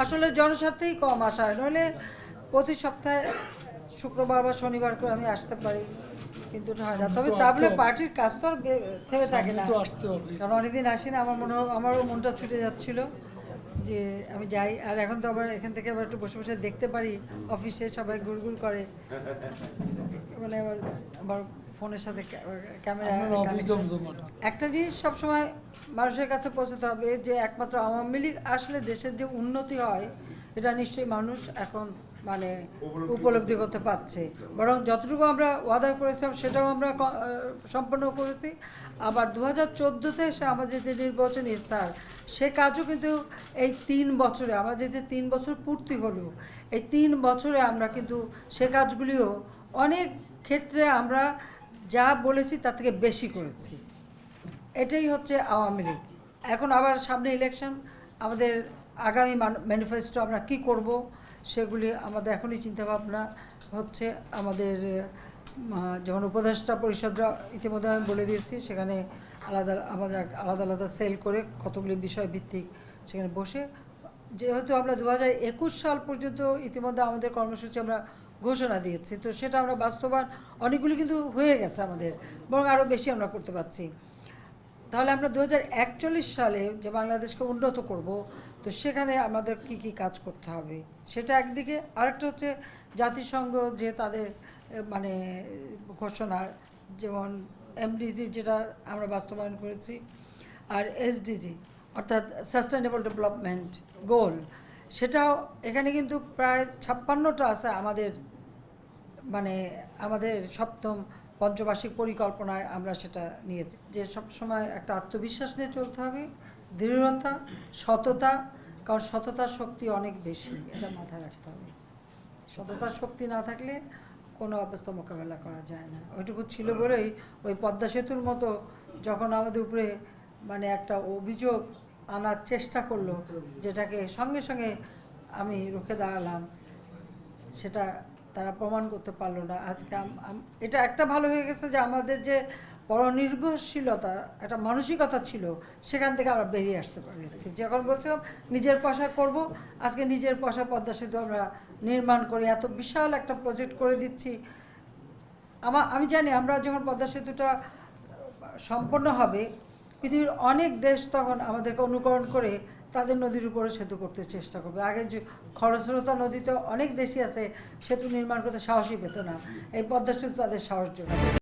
আসলে জনস্বার্থেই কম আসা হয়, নইলে প্রতি সপ্তাহে শুক্রবার বা শনিবার করে আমি আসতে পারি, কিন্তু ওটা হয় না। তবে তা বলে পার্টির কাজ তো আর থেমে থাকে না, কারণ অনেকদিন আসি না। আমারও মনটা ছুটে যাচ্ছিল যে আমি যাই। আর এখন তো আবার এখান থেকে আবার একটু বসে বসে দেখতে পারি অফিসে সবাই গুড়গুড় করে, মানে আবার ফোনের সাথে ক্যামেরা কানেকশন। একটা জিনিস সবসময় মানুষের কাছে পৌঁছতে হবে যে একমাত্র আওয়ামী লীগ আসলে দেশের যে উন্নতি হয় এটা নিশ্চয়ই মানুষ এখন মানে উপলব্ধি করতে পারছে। বরং যতটুকু আমরা ওয়াদা করেছিলাম সেটাও আমরা সম্পন্ন করেছি। আবার 2014-তে এসে আমাদের যে নির্বাচনী ইস্তাহার, সে কাজও কিন্তু এই 3 বছরে, আমাদের যে 3 বছর পূর্তি হলো, এই 3 বছরে আমরা কিন্তু সে কাজগুলিও অনেক ক্ষেত্রে আমরা যা বলেছি তার থেকে বেশি করেছি। এটাই হচ্ছে আওয়ামী লীগ। এখন আবার সামনে ইলেকশন, আমাদের আগামী ম্যানিফেস্টো আমরা কি করব সেগুলি আমাদের এখনই চিন্তাভাবনা হচ্ছে। আমাদের যেমন উপদেষ্টা পরিষদরা ইতিমধ্যে আমি বলে দিয়েছি, সেখানে আমাদের আলাদা আলাদা সেল করে কতগুলি বিষয় ভিত্তিক সেখানে বসে, যেহেতু আমরা 2021 সাল পর্যন্ত ইতিমধ্যে আমাদের কর্মসূচি আমরা ঘোষণা দিয়েছি, তো সেটা আমরা বাস্তবায়ন অনেকগুলি কিন্তু হয়ে গেছে আমাদের, বরং আরও বেশি আমরা করতে পারছি। তাহলে আমরা 2041 সালে যে বাংলাদেশকে উন্নত করব, তো সেখানে আমাদের কি কি কাজ করতে হবে সেটা একদিকে। আরেকটা হচ্ছে জাতিসংঘ যে তাদের মানে ঘোষণা, যেমন এমডিজি যেটা আমরা বাস্তবায়ন করেছি, আর এসডিজি অর্থাৎ সাস্টেনেবল ডেভেলপমেন্ট গোল, সেটাও এখানে কিন্তু প্রায় 56টা আছে আমাদের, মানে আমাদের সপ্তম পঞ্চবার্ষিক পরিকল্পনায় আমরা সেটা নিয়েছি যে সবসময় একটা আত্মবিশ্বাস নিয়ে চলতে হবে, দৃঢ়তা, সততা, কারণ সততার শক্তি অনেক বেশি, এটা মাথায় রাখতে হবে। সততার শক্তি না থাকলে কোনো অবস্থা মোকাবেলা করা যায় না। ওইটুকু ছিল বলেই ওই পদ্মা সেতুর মতো যখন আমাদের উপরে মানে একটা অভিযোগ আনার চেষ্টা করলো, যেটাকে সঙ্গে সঙ্গে আমি রুখে দাঁড়ালাম, সেটা তারা প্রমাণ করতে পারলো না। আজকে এটা একটা ভালো হয়ে গেছে যে আমাদের যে পরনির্ভরশীলতা একটা মানসিকতা ছিল, সেখান থেকে আমরা বেরিয়ে আসতে পেরেছি। যখন বলছিলাম নিজের পয়সা করব, আজকে নিজের পয়সা পদ্মা সেতু আমরা নির্মাণ করে এত বিশাল একটা প্রজেক্ট করে দিচ্ছি। আমি জানি আমরা যখন পদ্মা সেতুটা সম্পন্ন হবে, পৃথিবীর অনেক দেশ তখন আমাদেরকে অনুকরণ করে তাদের নদীর উপরে সেতু করতে চেষ্টা করবে। আগে যে খরস্রোতা নদীতে অনেক দেশই আছে সেতু নির্মাণ করতে সাহসই পেত না, এই পদ্মা সেতু তাদের সাহস জোগাবে।